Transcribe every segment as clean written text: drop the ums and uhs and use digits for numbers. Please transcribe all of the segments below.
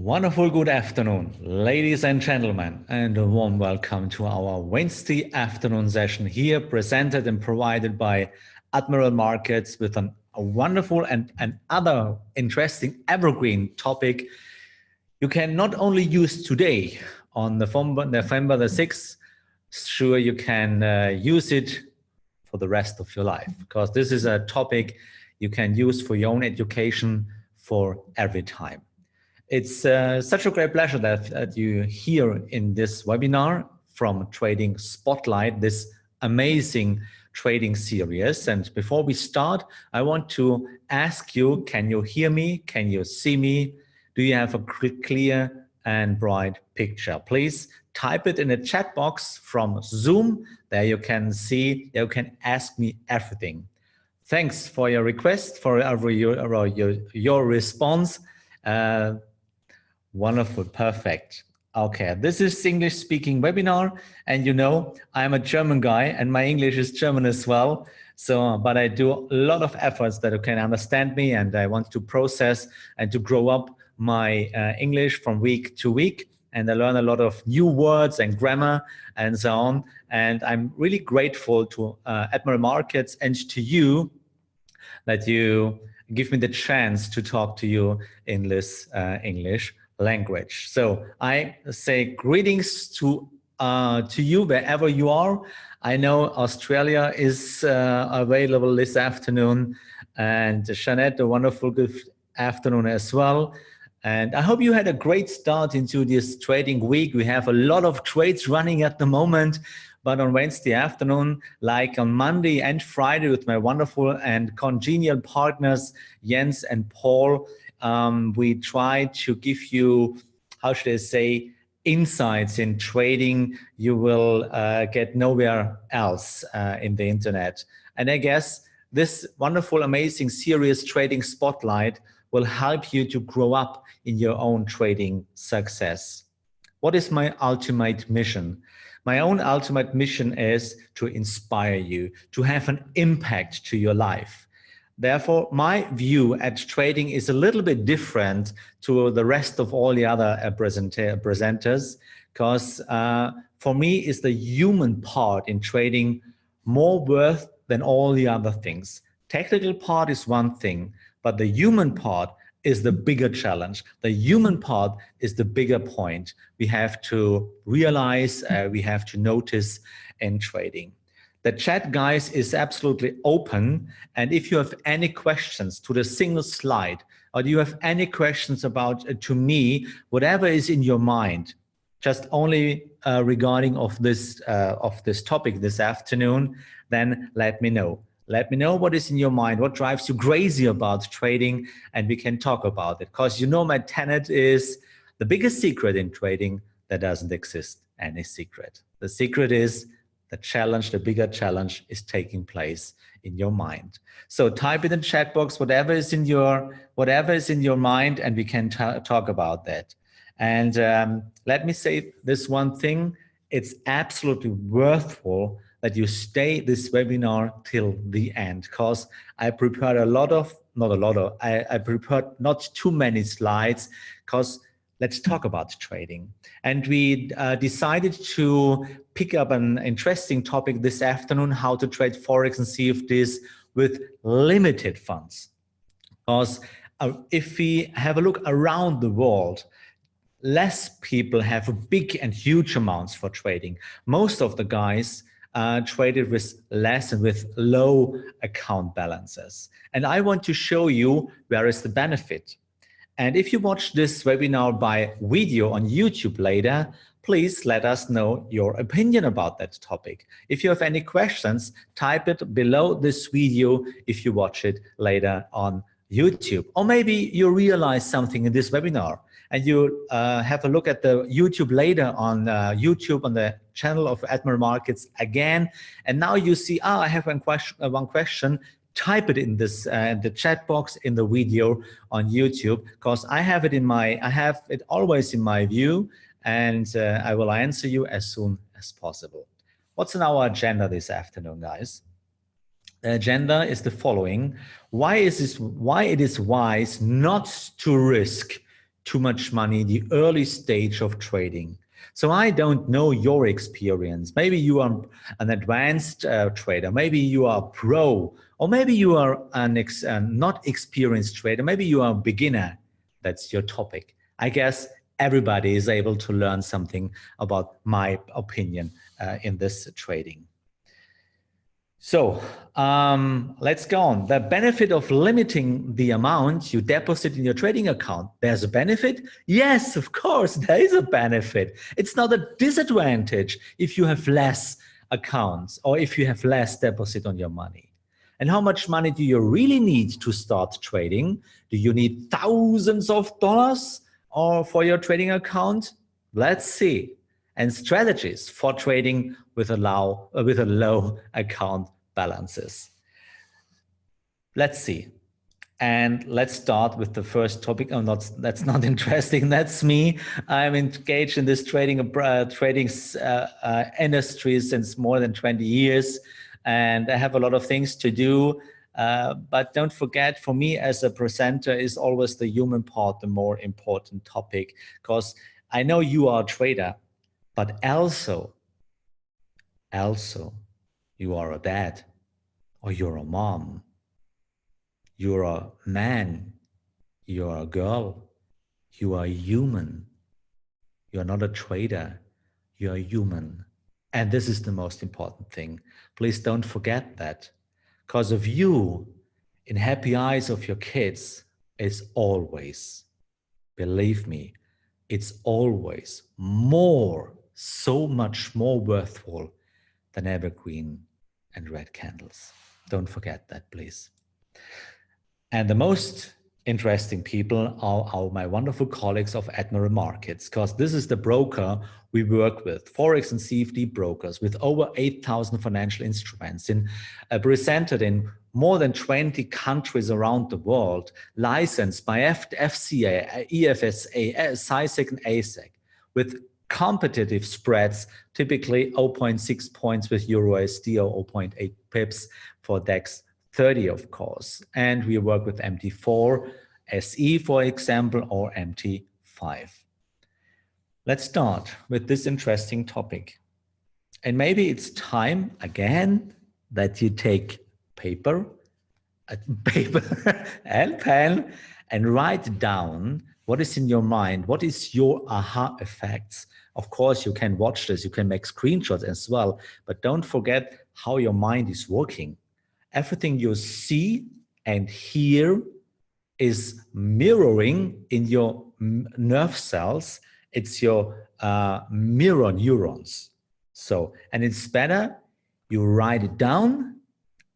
Wonderful good afternoon, ladies and gentlemen, and a warm welcome to our Wednesday afternoon session here, presented and provided by Admiral Markets with a wonderful and other interesting evergreen topic you can not only use today on November the 6th, sure you can use it for the rest of your life, because this is a topic you can use for your own education for every time. It's such a great pleasure that you here in this webinar from Trading Spotlight, this amazing trading series. And before we start, I want to ask you, can you hear me? Can you see me? Do you have a clear and bright picture? Please type it in the chat box from Zoom. There you can see, you can ask me everything. Thanks for your request, for your response. Wonderful, perfect. Okay, this is English speaking webinar, and you know I'm a German guy and my English is German as well. So, but I do a lot of efforts that you can understand me, and I want to process and to grow up my English from week to week, and I learn a lot of new words and grammar and so on. And I'm really grateful to Admiral Markets and to you that you give me the chance to talk to you in this English language. So I say greetings to you wherever you are. I know Australia is available this afternoon, and Jeanette, a wonderful good afternoon as well. And I hope you had a great start into this trading week. We have a lot of trades running at the moment, but on Wednesday afternoon, like on Monday and Friday with my wonderful and congenial partners, Jens and Paul, we try to give you, how should I say, insights in trading you will get nowhere else in the internet. And I guess this wonderful, amazing series, Trading Spotlight, will help you to grow up in your own trading success. What is my ultimate mission? My own ultimate mission is to inspire you, to have an impact to your life. Therefore, my view at trading is a little bit different to the rest of all the other presenters, because for me, is the human part in trading more worth than all the other things. Technical part is one thing, but the human part is the bigger challenge. The human part is the bigger point we have to realize, we have to notice in trading. The chat, guys, is absolutely open. And if you have any questions to the single slide, or do you have any questions about, to me, whatever is in your mind, just only regarding of this topic this afternoon, then let me know. Let me know what is in your mind, what drives you crazy about trading, and we can talk about it. Because you know my tenet is the biggest secret in trading, there doesn't exist any secret. The secret is the challenge, the bigger challenge is taking place in your mind. So type in the chat box whatever is in your mind, and we can talk about that. And let me say this one thing: it's absolutely worthwhile that you stay this webinar till the end, because I prepared I prepared not too many slides, because let's talk about trading. And we decided to pick up an interesting topic this afternoon, how to trade Forex and CFDs with limited funds. Because if we have a look around the world, less people have big and huge amounts for trading. Most of the guys traded with less and with low account balances. And I want to show you where is the benefit. And if you watch this webinar by video on YouTube later, please let us know your opinion about that topic. If you have any questions, type it below this video if you watch it later on YouTube. Or maybe you realize something in this webinar and you have a look at the YouTube later on YouTube on the channel of Admiral Markets again. And now you see, I have one question. Type it in this the chat box in the video on YouTube, because I have it always in my view, and I will answer you as soon as possible. What's on our agenda this afternoon, guys? The agenda is the following: why it is wise not to risk too much money in the early stage of trading. So I don't know your experience. Maybe you are an advanced trader. Maybe you are a pro, or maybe you are an not experienced trader. Maybe you are a beginner. That's your topic. I guess everybody is able to learn something about my opinion in this trading. So let's go on. The benefit of limiting the amount you deposit in your trading account. There's a benefit? Yes, of course, there is a benefit. It's not a disadvantage if you have less accounts or if you have less deposit on your money. And how much money do you really need to start trading? Do you need thousands of dollars or for your trading account? Let's see. And strategies for trading with a low account balances. Let's see. And let's start with the first topic. Oh, that's not interesting. That's me. I'm engaged in this trading industry since more than 20 years. And I have a lot of things to do. But don't forget, for me as a presenter is always the human part, the more important topic, because I know you are a trader, but also you are a dad, or you're a mom, you're a man, you're a girl, you are human. You're not a trader, you're a human. And this is the most important thing. Please don't forget that. Because of you, in happy eyes of your kids, it's always, believe me, it's always more, so much more worthwhile than evergreen and red candles. Don't forget that, please. And the most interesting people are my wonderful colleagues of Admiral Markets, because this is the broker we work with, Forex and CFD brokers with over 8,000 financial instruments presented in more than 20 countries around the world, licensed by FCA, EFSA, CISEC and ASEC, with competitive spreads, typically 0.6 points with EURUSD or 0.8 pips for DAX 30, of course. And we work with MT4, SE, for example, or MT5. Let's start with this interesting topic. And maybe it's time, again, that you take paper and pen and write down what is in your mind, what is your aha effects. Of course, you can watch this, you can make screenshots as well, but don't forget how your mind is working. Everything you see and hear is mirroring in your nerve cells. It's your mirror neurons. So, and it's better you write it down,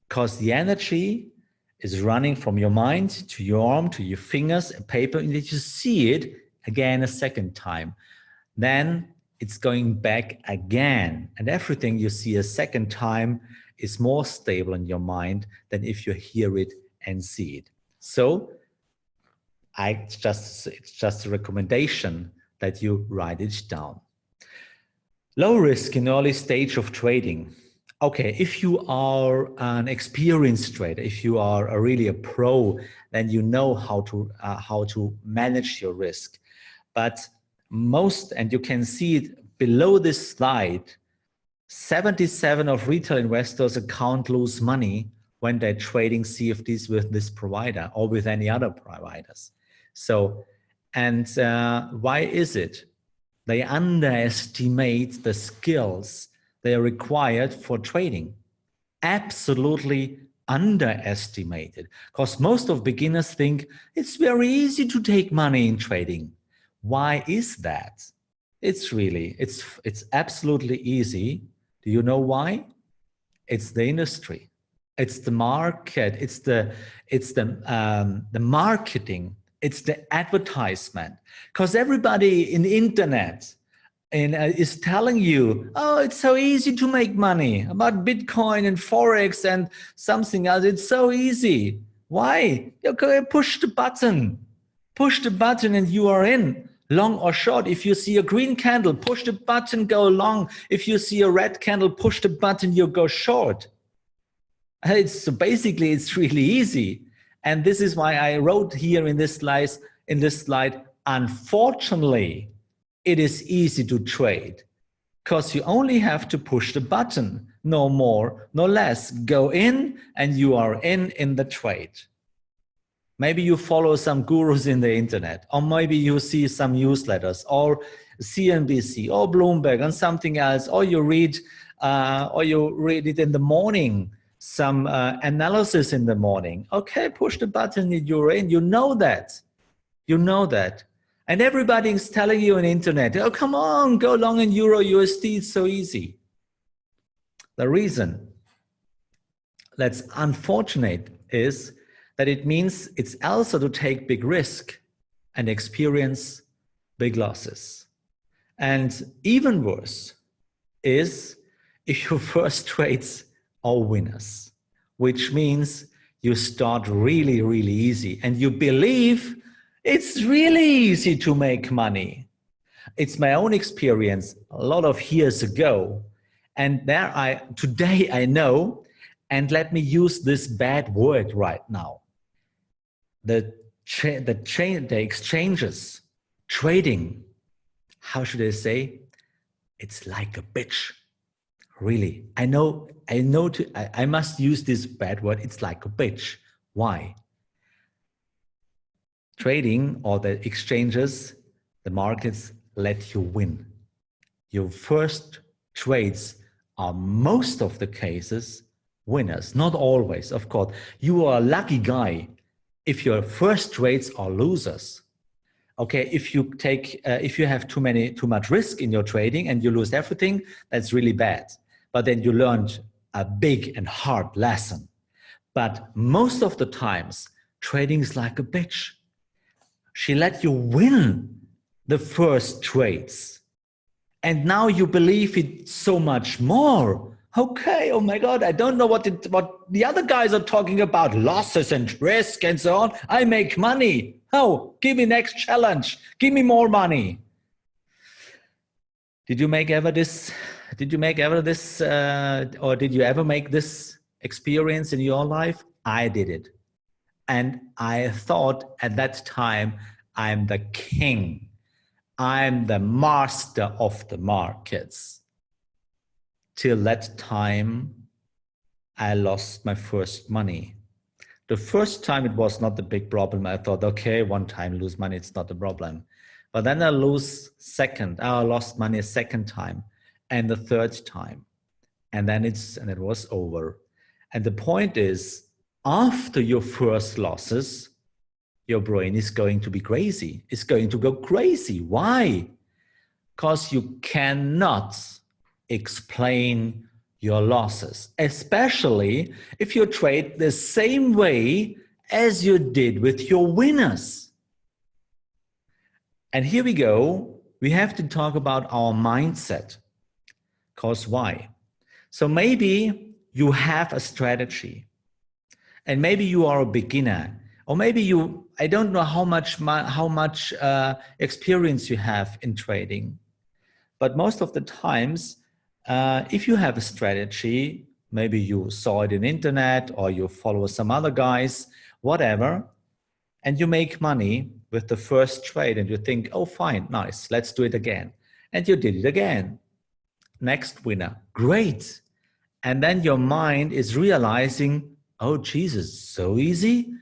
because the energy is running from your mind to your arm, to your fingers, and paper, and you see it again a second time. Then it's going back again. And everything you see a second time is more stable in your mind than if you hear it and see it. So it's just a recommendation that you write it down. Low risk in early stage of trading. Okay, if you are an experienced trader, if you are really a pro, then you know how to manage your risk. But most, and you can see it below this slide, 77% of retail investors can't lose money when they're trading CFDs with this provider or with any other providers. So, and why is it? They underestimate the skills they are required for trading. Absolutely underestimated, because most of beginners think it's very easy to take money in trading. Why is that? It's absolutely easy. Do you know why? It's the industry, it's the market, it's the marketing, it's the advertisement. Because everybody in the internet is telling you, oh, it's so easy to make money about Bitcoin and Forex and something else. It's so easy. Why? You go push the button and you are in. Long or short, if you see a green candle, push the button, go long. If you see a red candle, push the button, you go short. So basically, it's really easy. And this is why I wrote here in this slide, unfortunately, it is easy to trade because you only have to push the button, no more, no less. Go in and you are in the trade. Maybe you follow some gurus in the internet, or maybe you see some newsletters, or CNBC, or Bloomberg, and something else, or you read it in the morning, some analysis in the morning. Okay, push the button and you're in. You know that. You know that. And everybody's telling you on the internet, oh, come on, go long in Euro USD, it's so easy. The reason that's unfortunate is that it means it's also to take big risk and experience big losses. And even worse is if your first trades are winners, which means you start really, really easy and you believe it's really easy to make money. It's my own experience a lot of years ago. And today I know, and let me use this bad word right now. The exchanges, trading, how should I say? It's like a bitch. Really, I must use this bad word. It's like a bitch. Why? Trading or the exchanges, the markets let you win. Your first trades are most of the cases winners, not always, of course. You are a lucky guy if your first trades are losers. Okay, if you have too much risk in your trading and you lose everything, that's really bad. But then you learned a big and hard lesson. But most of the times, trading is like a bitch. She let you win the first trades. And now you believe it so much more. Okay, oh my God, I don't know what the other guys are talking about, losses and risk and so on. I make money. Oh, give me next challenge. Give me more money. Did you ever make this experience in your life? I did it. And I thought at that time, I'm the king. I'm the master of the markets. Till that time, I lost my first money. The first time it was not the big problem. I thought, okay, one time lose money, it's not a problem. But then I lost money a second time and the third time. And then it was over. And the point is, after your first losses, your brain is going to be crazy. It's going to go crazy. Why? Because you cannot explain your losses, especially if you trade the same way as you did with your winners. And here we go. We have to talk about our mindset. Because why? So maybe you have a strategy and maybe you are a beginner, or maybe I don't know how much experience you have in trading. But most of the times, if you have a strategy, maybe you saw it in internet or you follow some other guys, whatever, and you make money with the first trade and you think, oh, fine, nice, let's do it again. And you did it again. Next winner, great. And then your mind is realizing, oh, Jesus, so easy?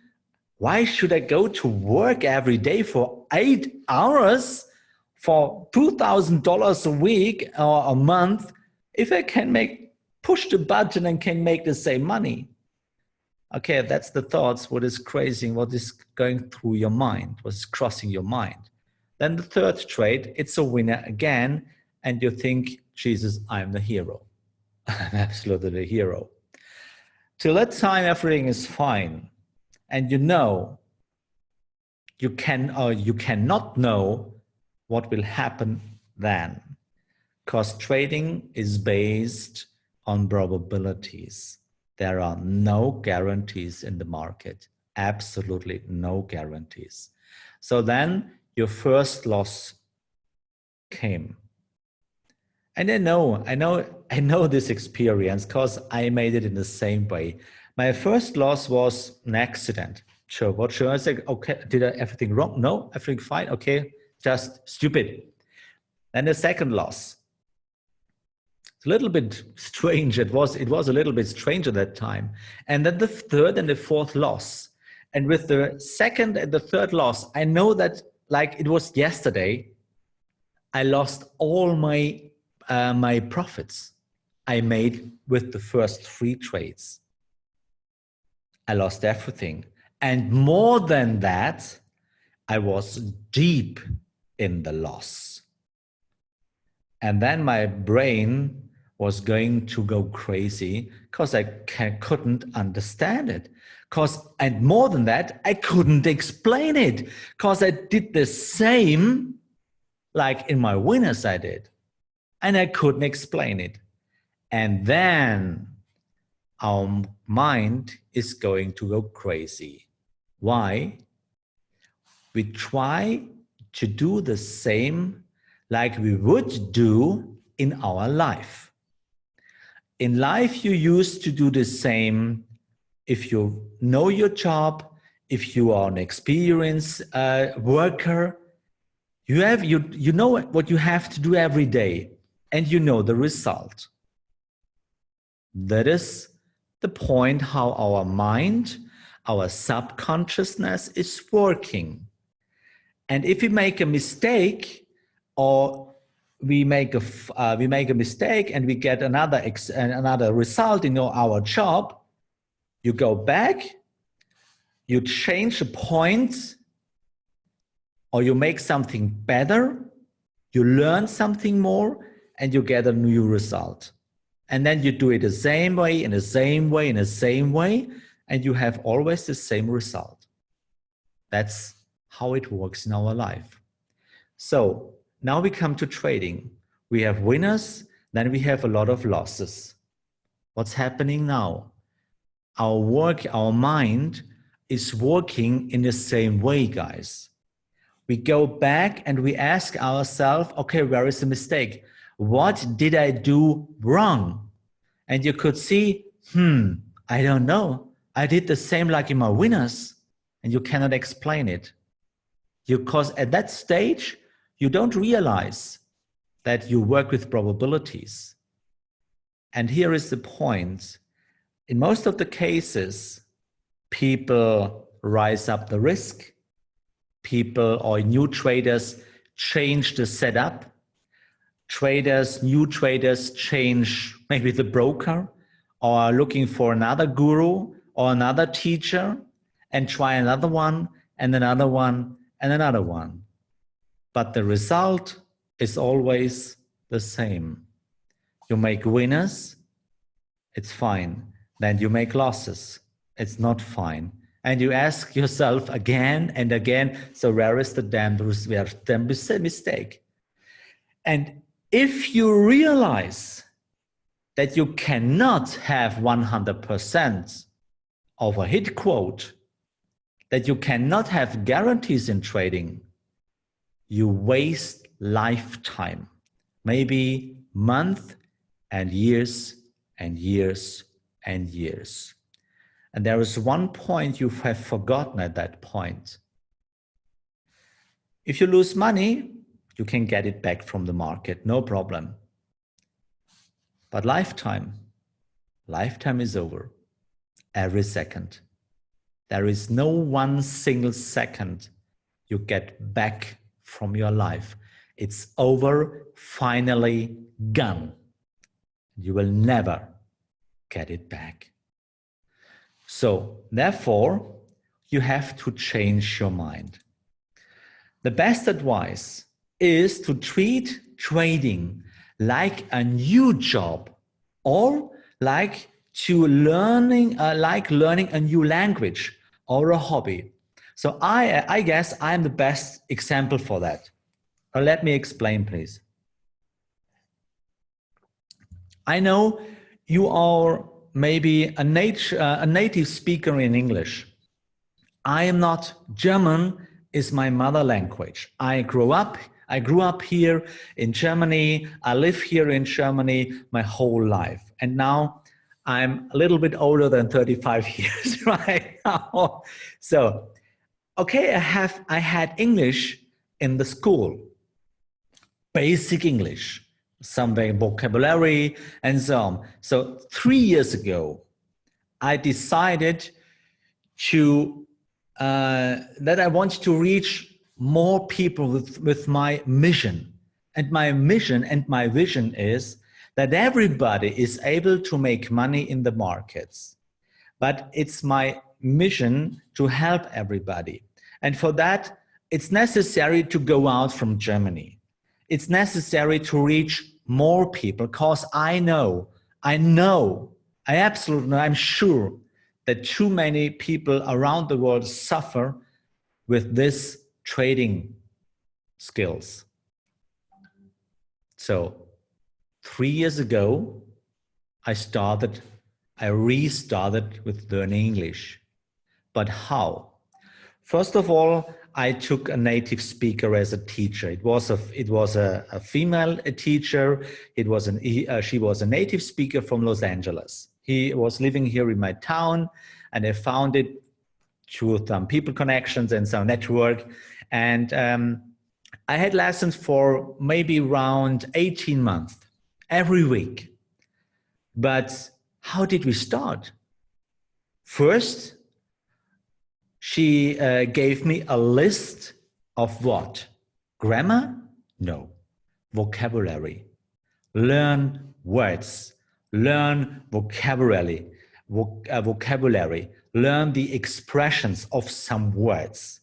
Why should I go to work every day for 8 hours for $2,000 a week or a month if I can push the button and can make the same money? Okay, that's the thoughts, what is crazy, what is going through your mind, what is crossing your mind. Then the third trade, it's a winner again, and you think, Jesus, I'm the hero. I'm absolutely the hero. Till that time, everything is fine. And you cannot know what will happen then. Because trading is based on probabilities. There are no guarantees in the market. Absolutely no guarantees. So then your first loss came. And I know this experience because I made it in the same way. My first loss was an accident. So what should I say? Okay, did I everything wrong? No, everything fine. Okay, just stupid. And the second loss. It's a little bit strange. It was a little bit strange at that time. And then the third and the fourth loss. And with the second and the third loss, I know that like it was yesterday, I lost all my my profits I made with the first 3 trades. I lost everything. And more than that, I was deep in the loss. And then my brain was going to go crazy because I couldn't understand it. And more than that, I couldn't explain it because I did the same like in my winners I did. And I couldn't explain it. And then our mind is going to go crazy. Why? We try to do the same like we would do in our life. In life, you used to do the same if you know your job, if you are an experienced worker. You know what you have to do every day, and you know the result. That is the point how our mind, our subconsciousness is working. And if we make a mistake, or we make a mistake and we get another result in our job, you go back, you change a point, or you make something better, you learn something more, and you get a new result. And then you do it the same way, in the same way, in the same way, and you have always the same result. That's how it works in our life. So now we come to trading. We have winners, then we have a lot of losses. What's happening now? Our mind is working in the same way, guys. We go back and we ask ourselves, okay, where is the mistake? What did I do wrong? And you could see, I don't know. I did the same like in my winners, and you cannot explain it. Because at that stage, you don't realize that you work with probabilities. And here is the point. In most of the cases, people rise up the risk. People or new traders change the setup. New traders change maybe the broker, or are looking for another guru or another teacher and try another one and another one and another one. But the result is always the same. You make winners, it's fine. Then you make losses, it's not fine. And you ask yourself again and again, so where is the damn mistake? And if you realize that you cannot have 100% of a hit quote, that you cannot have guarantees in trading, you waste lifetime, maybe months and years and years and years. And there is one point you have forgotten at that point. If you lose money, you can get it back from the market, no problem. But lifetime is over every second. There is no one single second you get back from your life. It's over, finally gone. You will never get it back. So therefore, you have to change your mind. The best advice is to treat trading like a new job, or like learning a new language or a hobby. So I guess I'm the best example for that. Let me explain, please. I know you are maybe a native speaker in English. I am not. German is my mother language. I grew up here in Germany. I live here in Germany my whole life. And now I'm a little bit older than 35 years right now. So, okay, I had English in the school, basic English, some vocabulary and so on. So 3 years ago, I decided to that I want to reach more people with my mission. And my mission and my vision is that everybody is able to make money in the markets. But it's my mission to help everybody. And for that, it's necessary to go out from Germany. It's necessary to reach more people because I absolutely know, I'm sure that too many people around the world suffer with this trading skills. So 3 years ago, I restarted with learning English. But how? First of all, I took a native speaker as a teacher. It was a female teacher. She was a native speaker from Los Angeles. He was living here in my town, and I found it through some people connections and some network. And I had lessons for maybe around 18 months, every week. But how did we start? First, she gave me a list of what? Grammar? No. Vocabulary. Learn words. Learn vocabulary. Learn the expressions of some words.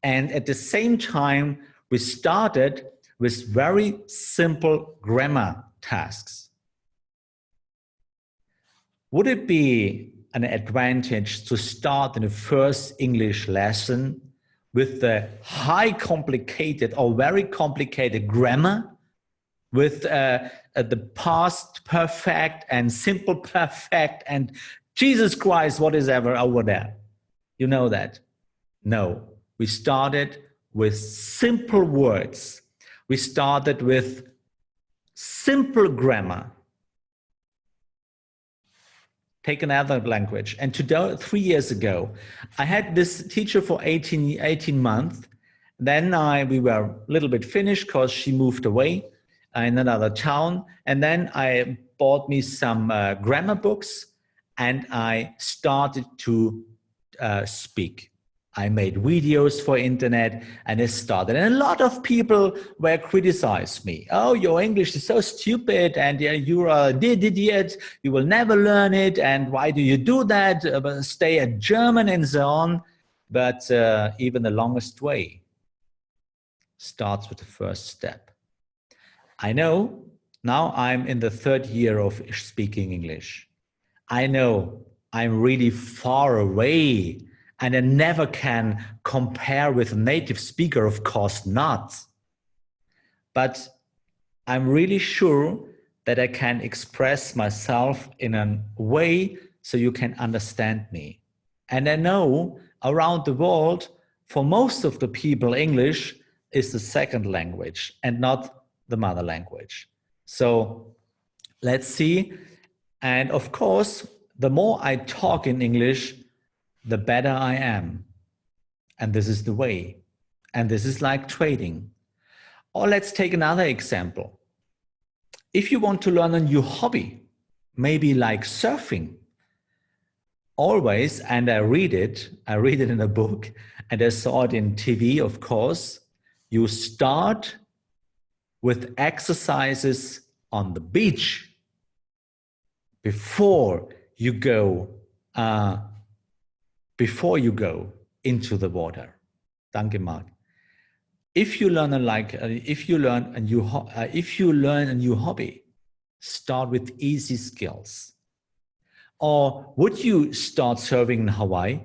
And at the same time, we started with very simple grammar tasks. Would it be an advantage to start in the first English lesson with the high complicated or very complicated grammar, with the past perfect and simple perfect and Jesus Christ, what is ever over there? You know that? No, we started with simple words. We started with simple grammar. Take another language. And 3 years ago, I had this teacher for 18 months. Then we were a little bit finished because she moved away in another town. And then I bought me some grammar books and I started to speak. I made videos for internet and it started. And a lot of people were criticizing me. Oh, your English is so stupid and you're an idiot. You will never learn it. And why do you do that? Stay at German and so on. But even the longest way starts with the first step. I know now I'm in the 3rd year of speaking English. I know I'm really far away and I never can compare with a native speaker, of course not. But I'm really sure that I can express myself in a way so you can understand me. And I know around the world, for most of the people, English is the second language and not the mother language. So let's see. And of course, the more I talk in English, the better I am. And this is the way. And this is like trading. Or let's take another example. If you want to learn a new hobby, maybe like surfing, always, and I read it in a book, and I saw it in TV, of course, you start with exercises on the beach before you go into the water. Danke, Mark. If you learn a new hobby, start with easy skills. Or would you start surfing in Hawaii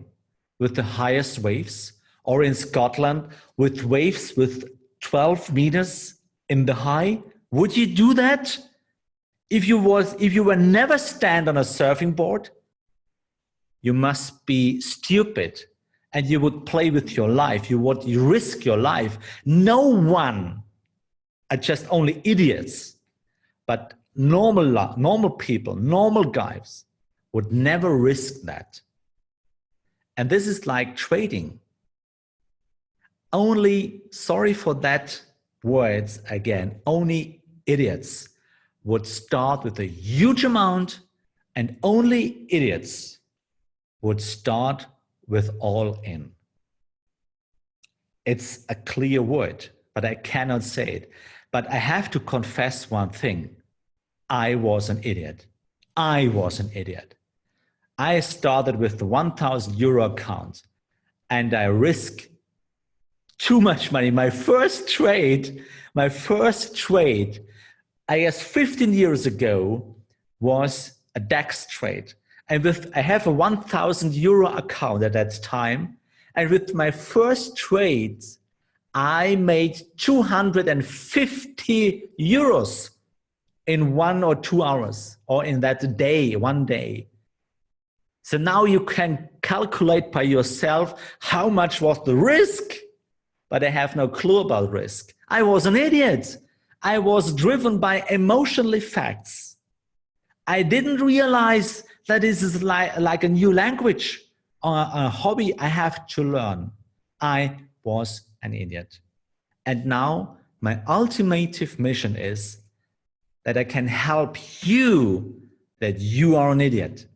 with the highest waves, or in Scotland with waves with 12 meters in the high? Would you do that? If you were never stand on a surfing board, you must be stupid and you would play with your life. You would risk your life. No one are just only idiots, but normal people, normal guys would never risk that. And this is like trading. Only, sorry for that words again, only idiots would start with a huge amount, and only idiots would start with all in. It's a clear word, but I cannot say it. But I have to confess one thing. I was an idiot. I was an idiot. I started with the 1,000 euro account and I risked too much money. My first trade, I guess 15 years ago, was a DAX trade. And I have a 1,000 euro account at that time. And with my first trade, I made 250 euros in 1 or 2 hours, or in that day, one day. So now you can calculate by yourself how much was the risk, but I have no clue about risk. I was an idiot. I was driven by emotional effects. I didn't realize that this is like a new language or a hobby I have to learn. I was an idiot. And now my ultimate mission is that I can help you that you are an idiot.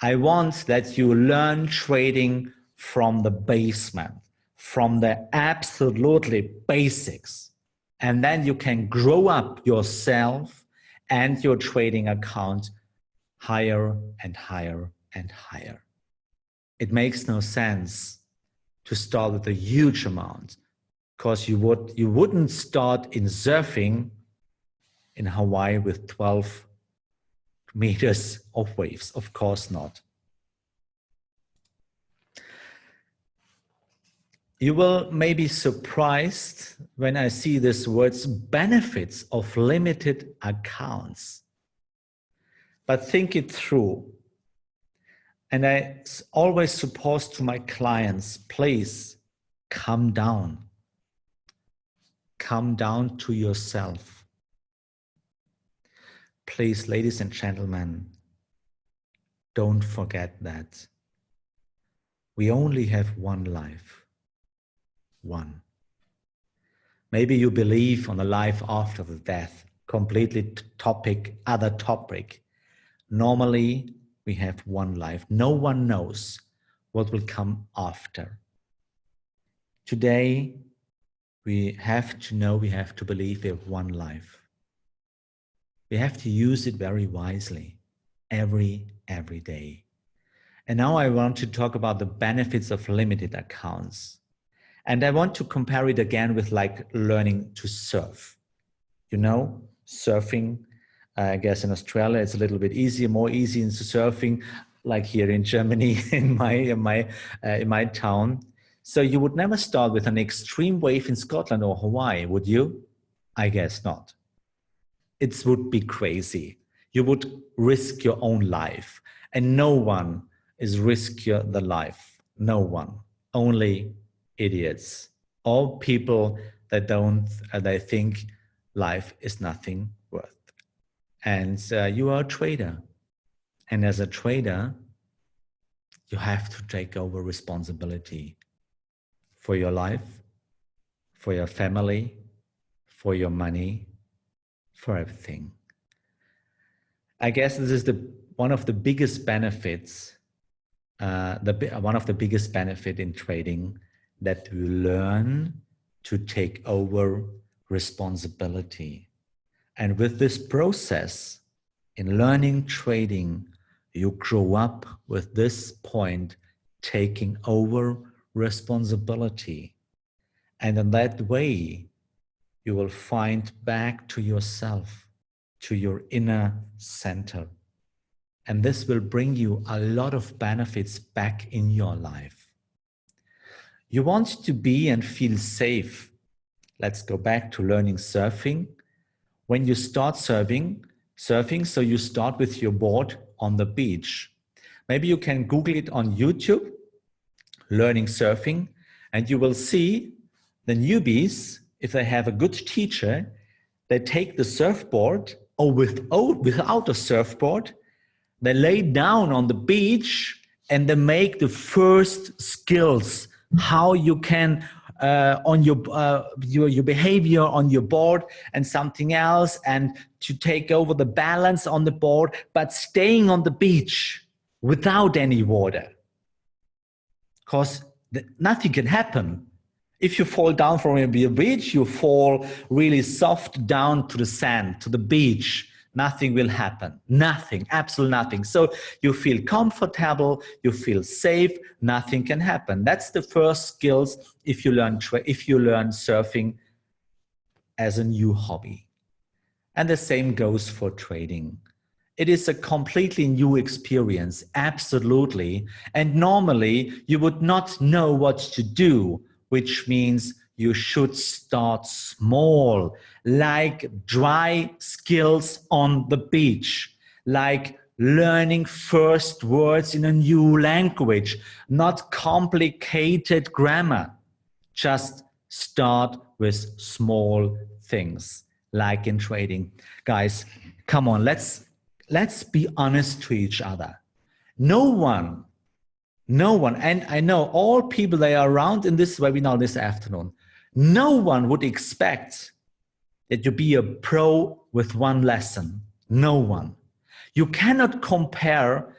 I want that you learn trading from the basement, from the absolutely basics. And then you can grow up yourself and your trading account higher and higher and higher. It makes no sense to start with a huge amount, because you wouldn't start in surfing in Hawaii with 12 meters of waves. Of course not. You will maybe be surprised when I see this words benefits of limited accounts. But think it through. And I always suppose to my clients, please calm down. Calm down to yourself. Please, ladies and gentlemen, don't forget that we only have one life. One. Maybe you believe on a life after the death, completely other topic. Normally, we have one life. No one knows what will come after. Today, we have to know, we have to believe we have one life. We have to use it very wisely, every day. And now I want to talk about the benefits of limited accounts. And I want to compare it again with like learning to surf. You know, surfing, I guess in Australia, it's a little bit easier, more easy into surfing, like here in Germany, in my town. So you would never start with an extreme wave in Scotland or Hawaii, would you? I guess not. It would be crazy. You would risk your own life, and no one is risking the life. No one. Only idiots or people that they think life is nothing worth. And you are a trader. And as a trader, you have to take over responsibility for your life, for your family, for your money, for everything. I guess this is one of the biggest benefits, one of the biggest benefit in trading, that you learn to take over responsibility. And with this process, in learning trading, you grow up with this point, taking over responsibility. And in that way, you will find back to yourself, to your inner center. And this will bring you a lot of benefits back in your life. You want to be and feel safe. Let's go back to learning surfing. When you start surfing, so you start with your board on the beach. Maybe you can Google it on YouTube, learning surfing, and you will see the newbies, if they have a good teacher, they take the surfboard, or without a surfboard, They lay down on the beach and they make the first skills, how you can on your behavior on your board and something else, and to take over the balance on the board, but staying on the beach without any water. Because nothing can happen. If you fall down from a beach, you fall really soft down to the sand, to the beach. Nothing will happen. Nothing, absolutely nothing. So you feel comfortable, you feel safe, nothing can happen. That's the first skills if you learn surfing as a new hobby. And the same goes for trading. It is a completely new experience, absolutely. And normally you would not know what to do, which means you should start small, like dry skills on the beach, like learning first words in a new language, not complicated grammar. Just start with small things, like in trading. Guys, come on, let's be honest to each other. No one, and I know all people that are around in this webinar this afternoon, no one would expect that you be a pro with one lesson. No one. You cannot compare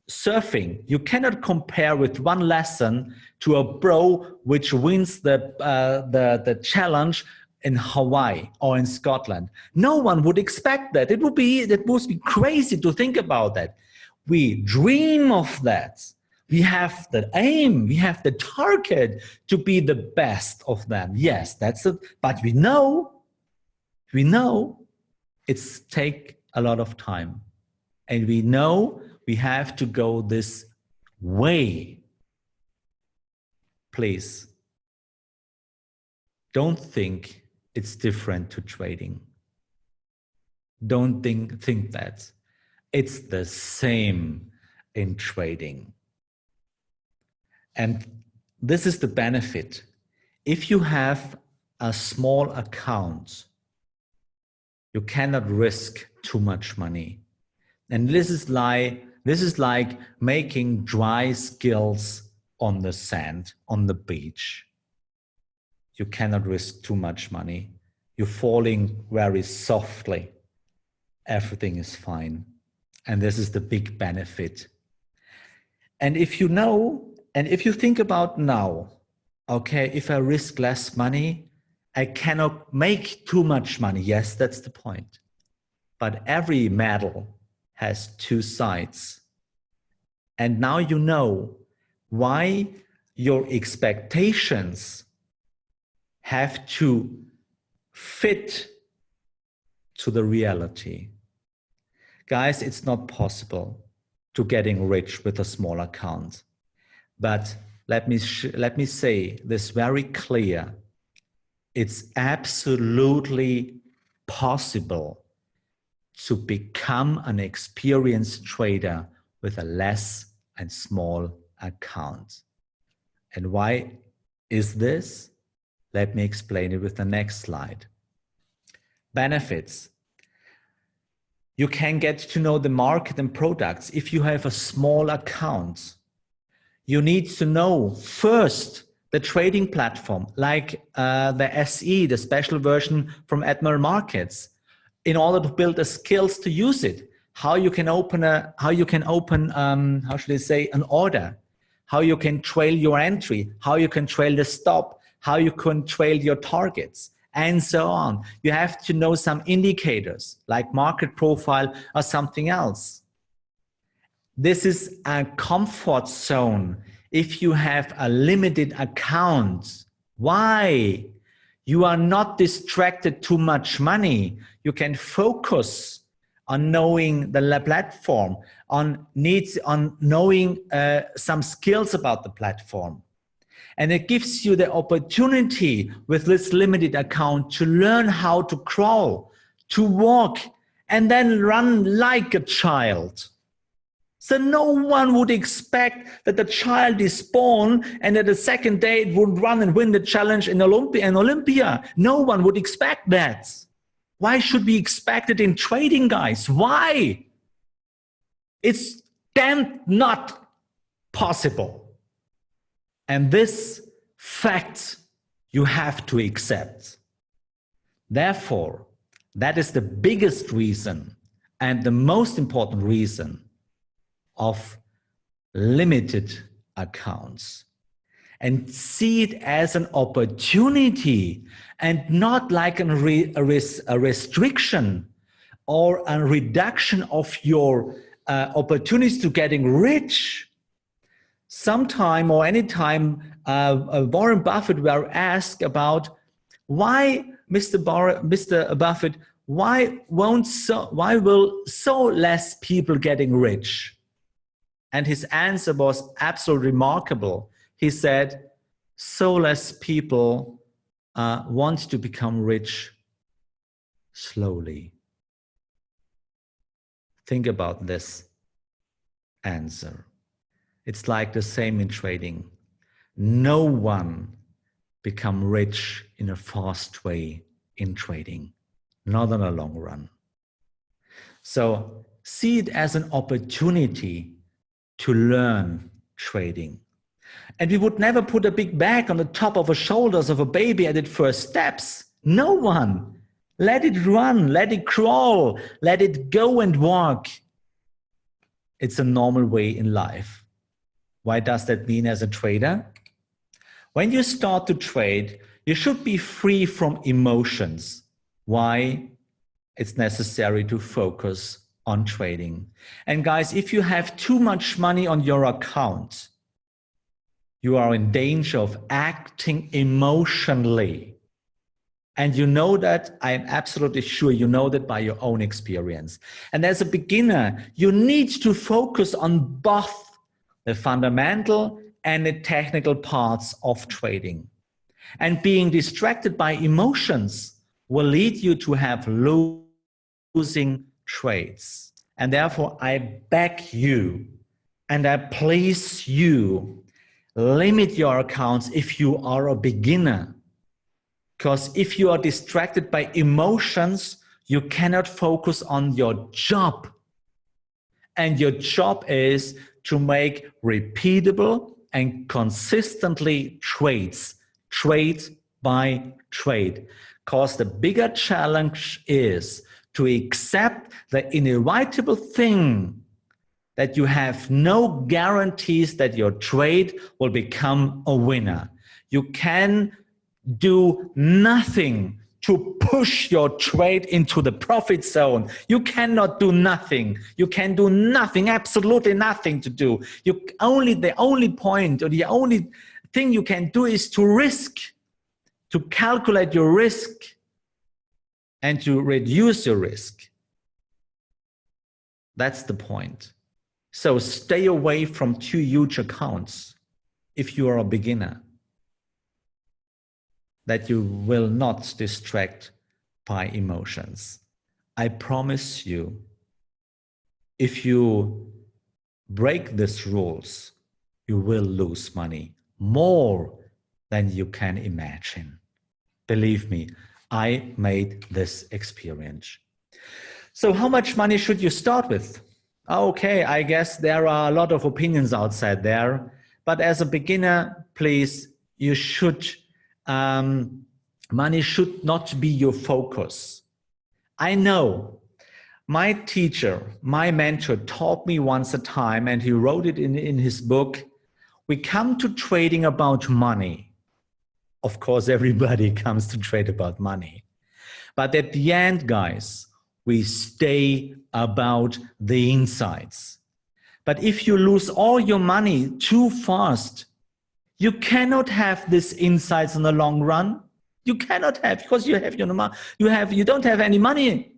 surfing. You cannot compare with one lesson to a pro which wins the challenge in Hawaii or in Scotland. No one would expect that. It would be crazy to think about that. We dream of that. We have the aim, we have the target to be the best of them. Yes, that's it. But we know it's take a lot of time. And we know we have to go this way. Please, don't think it's different to trading. Don't think that. It's the same in trading. And this is the benefit. If you have a small account, you cannot risk too much money. And this is like making dry skills on the sand, on the beach. You cannot risk too much money. You're falling very softly. Everything is fine. And this is the big benefit. And if you know, and if you think about now, okay, if I risk less money, I cannot make too much money. Yes, that's the point. But every medal has two sides. And now you know why your expectations have to fit to the reality. Guys, it's not possible to getting rich with a small account. But let me say this very clear. It's absolutely possible to become an experienced trader with a less and small account. And why is this? Let me explain it with the next slide. Benefits. You can get to know the market and products if you have a small account. You need to know first the trading platform, like the SE, the special version from Admiral Markets, in order to build the skills to use it. How you can open an order, how you can trail your entry, how you can trail the stop, how you can trail your targets, and so on. You have to know some indicators like market profile or something else. This is a comfort zone if you have a limited account. Why? You are not distracted too much money. You can focus on knowing the platform, on knowing some skills about the platform. And it gives you the opportunity with this limited account to learn how to crawl, to walk, and then run like a child. So no one would expect that the child is born and that the second day it would run and win the challenge in Olympia. No one would expect that. Why should we expect it in trading, guys? Why? It's damn not possible. And this fact you have to accept. Therefore, that is the biggest reason and the most important reason of limited accounts. And see it as an opportunity and not like a restriction or a reduction of your opportunities to getting rich. Sometime or anytime Warren Buffett were asked about why, Mr. Buffett, why will so less people getting rich? And his answer was absolutely remarkable. He said, so less people want to become rich slowly. Think about this answer. It's like the same in trading. No one become rich in a fast way in trading, not in the long run. So see it as an opportunity to learn trading. And we would never put a big bag on the top of the shoulders of a baby at its first steps. No one. Let it run, let it crawl, let it go and walk. It's a normal way in life. Why does that mean as a trader? When you start to trade, you should be free from emotions. Why? It's necessary to focus on trading. And guys, if you have too much money on your account, you are in danger of acting emotionally. And you know that, I'm absolutely sure you know that by your own experience. And as a beginner, you need to focus on both the fundamental and the technical parts of trading. And being distracted by emotions will lead you to have losing trades. And therefore, I beg you and I please you, limit your accounts if you are a beginner. Because if you are distracted by emotions, you cannot focus on your job. And your job is to make repeatable and consistently trades, trade by trade. Because the bigger challenge is to accept the inevitable thing that you have no guarantees that your trade will become a winner. You can do nothing to push your trade into the profit zone. You cannot do nothing. You can do nothing, absolutely nothing to do. The only point or the only thing you can do is to risk, to calculate your risk and to reduce your risk. That's the point. So stay away from too huge accounts if you are a beginner, that you will not distract by emotions. I promise you, if you break these rules, you will lose money more than you can imagine. Believe me, I made this experience. So how much money should you start with? Okay, I guess there are a lot of opinions outside there, but as a beginner, please, you should money should not be your focus. I know my teacher, my mentor taught me once a time, and he wrote it in his book, we come to trading about money. Of course, everybody comes to trade about money. But at the end, guys, we stay about the insights. But if you lose all your money too fast, you cannot have these insights in the long run. You cannot have, because you don't have any money.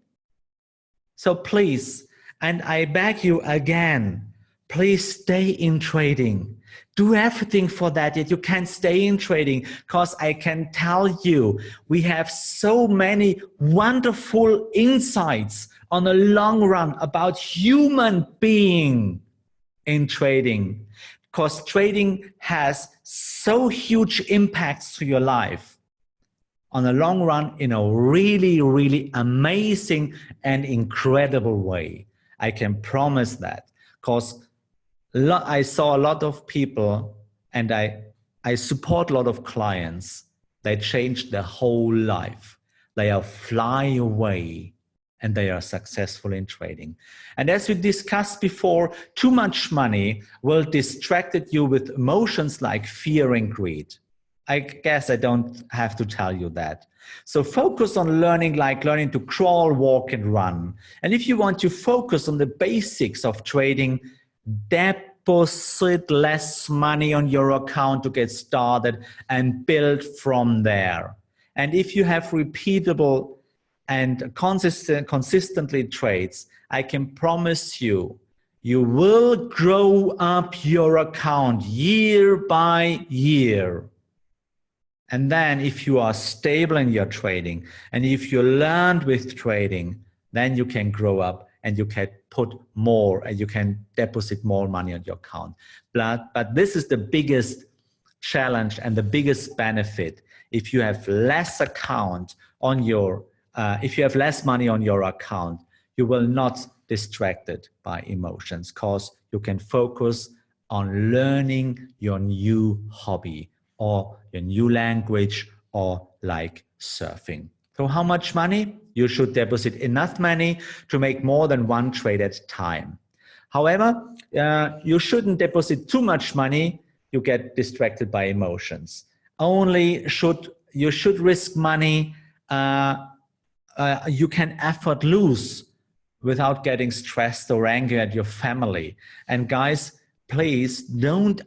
So please, and I beg you again, please stay in trading. Do everything for that you can stay in trading, because I can tell you, we have so many wonderful insights on the long run about human being in trading. Because trading has so huge impacts to your life on the long run in a really, really amazing and incredible way. I can promise that. Because I saw a lot of people, and I support a lot of clients. They changed their whole life. They are fly away and they are successful in trading. And as we discussed before, too much money will distract you with emotions like fear and greed. I guess I don't have to tell you that. So focus on learning to crawl, walk, and run. And if you want to focus on the basics of trading, deposit less money on your account to get started and build from there. And if you have repeatable and consistently trades, I can promise you, you will grow up your account year by year. And then if you are stable in your trading, and if you learned with trading, then you can grow up and you can put more and you can deposit more money on your account. But this is the biggest challenge and the biggest benefit. If you have less account on your, if you have less money on your account, you will not distracted by emotions, because you can focus on learning your new hobby or your new language, or like surfing. So how much money? You should deposit enough money to make more than one trade at a time. However, you shouldn't deposit too much money. You get distracted by emotions. You should risk money you can afford lose without getting stressed or angry at your family. And guys, please never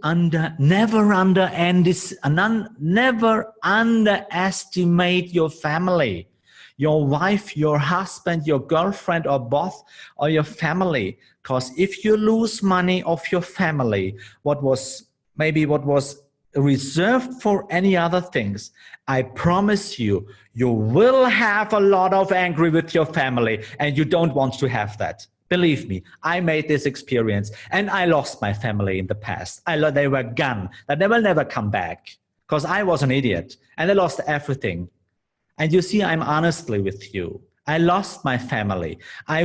underestimate your family, your wife, your husband, your girlfriend, or boss, or your family. Because if you lose money of your family, what was reserved for any other things, I promise you, you will have a lot of anger with your family, and you don't want to have that. Believe me, I made this experience, and I lost my family in the past. They were gone, that they will never come back, because I was an idiot, and I lost everything. And you see, I'm honestly with you. I lost my family. I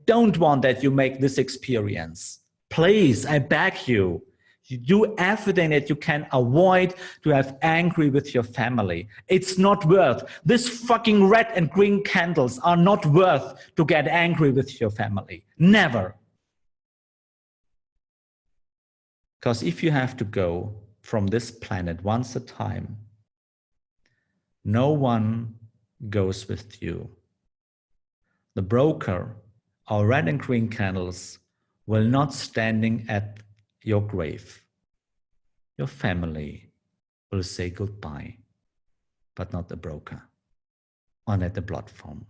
don't want that you make this experience. Please, I beg you. You do everything that you can avoid to have angry with your family. It's not worth. This fucking red and green candles are not worth to get angry with your family. Never. Because if you have to go from this planet once a time, no one goes with you. The broker, our red and green candles, will not standing at your grave. Your family will say goodbye, but not the broker, or not the platform.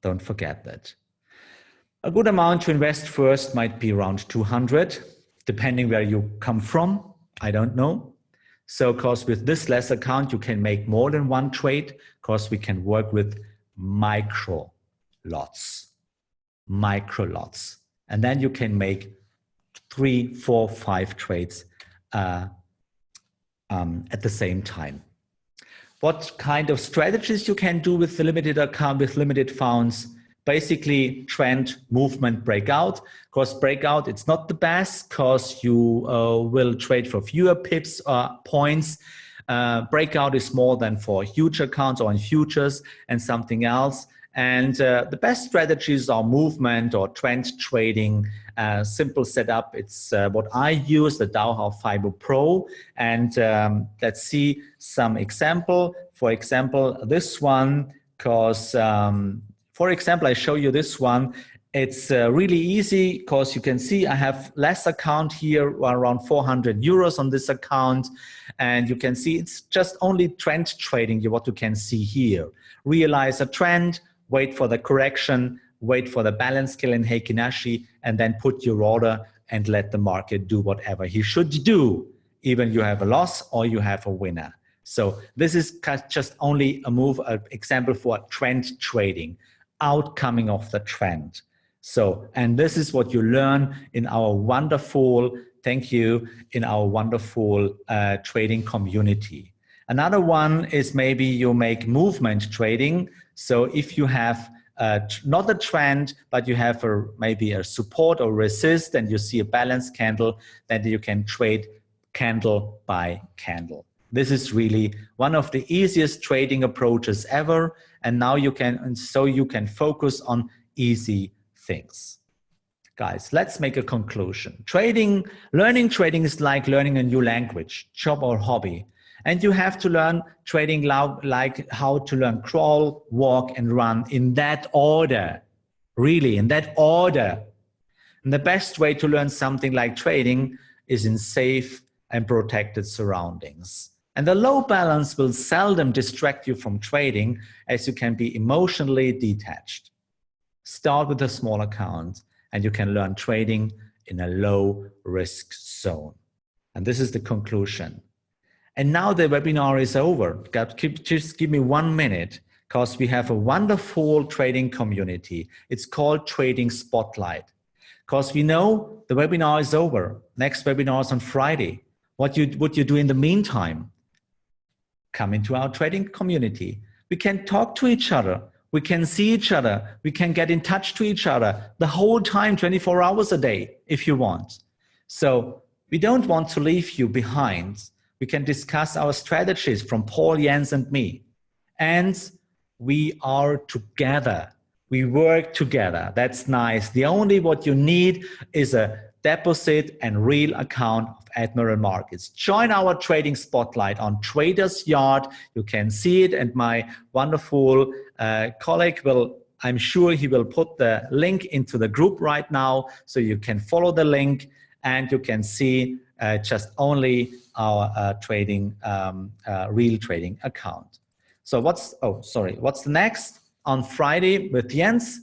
Don't forget that. A good amount to invest first might be around 200, depending where you come from. I don't know. So, because with this less account, you can make more than one trade, because we can work with micro lots. And then you can make 3, 4, 5 trades at the same time. What kind of strategies you can do with the limited account, with limited funds? Basically, trend, movement, breakout. Because breakout, it's not the best, because you will trade for fewer pips or points. Breakout is more than for huge accounts or in futures and something else. And the best strategies are movement or trend trading. Simple setup. It's what I use, the Dow Fiber Pro. And let's see some example. For example, this one, because for example, I show you this one. It's really easy, because you can see I have less account here, around 400 euros on this account. And you can see it's just only trend trading, what you can see here. Realize a trend, wait for the correction, wait for the balance scale in Heikin-Ashi, and then put your order and let the market do whatever he should do. Even you have a loss or you have a winner. So this is just only an example for trend trading, outcoming of the trend. So, and this is what you learn in our wonderful, thank you, in our wonderful trading community. Another one is maybe you make movement trading. So if you have not a trend, but you have maybe a support or resist, and you see a balanced candle, then you can trade candle by candle. This is really one of the easiest trading approaches ever, and now you can focus on easy things. Guys, let's make a conclusion. Learning trading is like learning a new language, job or hobby. And you have to learn trading like how to learn crawl, walk, and run in that order. Really, in that order. And the best way to learn something like trading is in safe and protected surroundings. And the low balance will seldom distract you from trading, as you can be emotionally detached. Start with a small account, and you can learn trading in a low risk zone. And this is the conclusion. And now the webinar is over. Just give me 1 minute, because we have a wonderful trading community. It's called Trading Spotlight. Because we know the webinar is over. Next webinar is on Friday. What you do in the meantime? Come into our trading community. We can talk to each other. We can see each other. We can get in touch to each other the whole time, 24 hours a day, if you want. So we don't want to leave you behind. We can discuss our strategies from Paul, Jens, and me. And we are together. We work together. That's nice. The only what you need is a deposit and real account of Admiral Markets. Join our Trading Spotlight on Trader's Yard. You can see it, and my wonderful colleague I'm sure he will put the link into the group right now, so you can follow the link and you can see just only our real trading account. So what's the next? On Friday with Jens,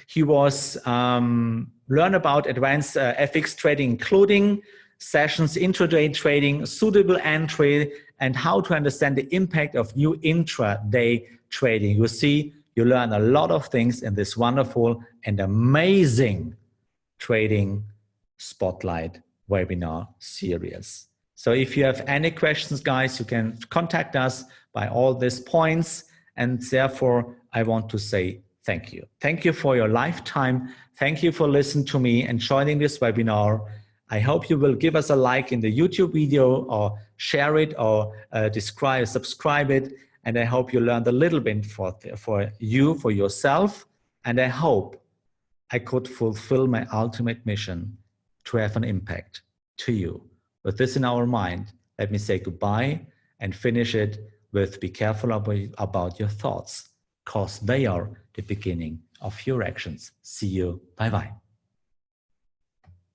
he was learn about advanced FX trading, including sessions, intraday trading, suitable entry, and how to understand the impact of new intraday trading. You see, you learn a lot of things in this wonderful and amazing Trading Spotlight webinar series. So if you have any questions, guys, you can contact us by all these points. And therefore, I want to say thank you. Thank you for your lifetime. Thank you for listening to me and joining this webinar. I hope you will give us a like in the YouTube video, or share it, or subscribe it. And I hope you learned a little bit for yourself. And I hope I could fulfill my ultimate mission to have an impact to you. With this in our mind, let me say goodbye and finish it with be careful about your thoughts, because they are the beginning of your actions. See you. Bye-bye.